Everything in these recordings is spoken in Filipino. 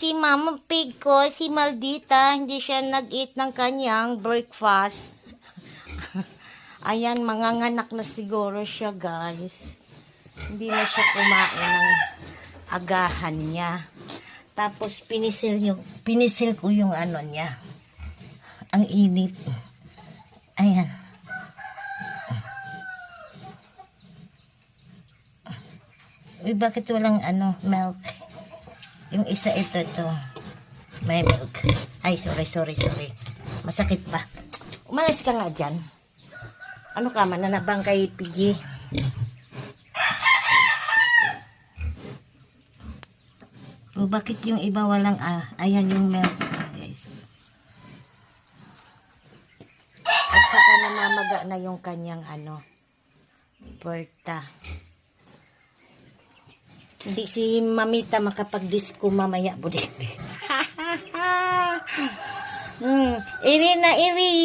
si Mama Pig ko, si Maldita, hindi siya nag-eat ng kanyang breakfast. Ayan, manganganak na siguro siya, guys. Hindi na siya kumain ng agahan niya. Tapos, pinisil ko yung ano niya. Ang init. Ayan. Uy, bakit walang milk? Yung isa ito. May milk. Ay, sorry. Masakit pa. Umalis ka nga dyan. Ano ka, mananabang kay Piggy? O, bakit yung iba walang ayan yung milk, guys. At saka namamaga na yung kanyang puwerta. Hindi si Mamita makapag-disco mamaya, budek. Iri na iri.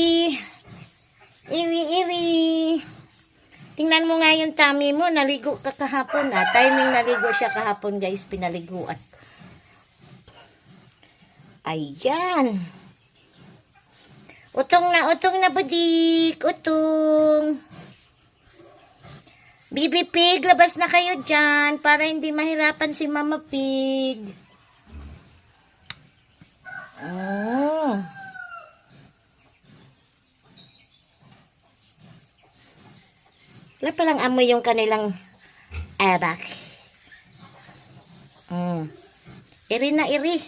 Iri. Tingnan mo nga yung tummy mo. Naligo ka kahapon. Timing naligo siya kahapon, guys. Pinaliguan. Ayan. Utong na, budik. Utong. Bibi Pig, labas na kayo dyan para hindi mahirapan si Mama Pig. Wala palang amoy yung kanilang abak. Iri na, iri.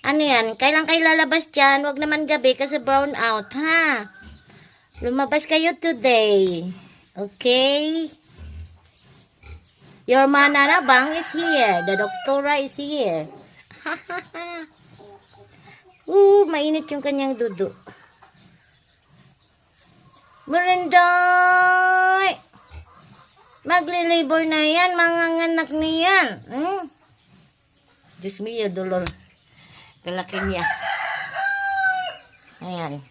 Ano yan? Kailan kayo lalabas dyan? Huwag naman gabi kasi brown out, ha? Lumabas kayo today. Okay? Your mananabang is here. The doktora is here. Mainit yung kanyang dudo. Marinday! Magli-labor na yan. Manganganak niyan. Diyos mio, dolor. Kalaki niya. Ayan.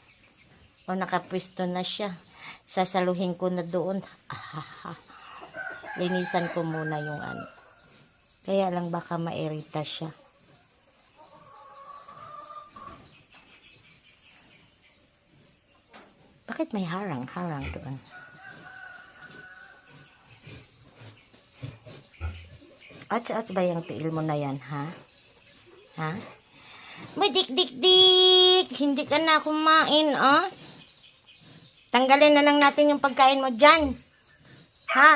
O, nakapwesto na siya. Sasaluhin ko na doon. Linisan ko muna yung Kaya lang baka mairita siya. Bakit may harang doon? At ba yung tiil mo na yan, ha? Ha? May dik. Hindi ka na kumain, Tanggalin na lang natin yung pagkain mo dyan. Ha?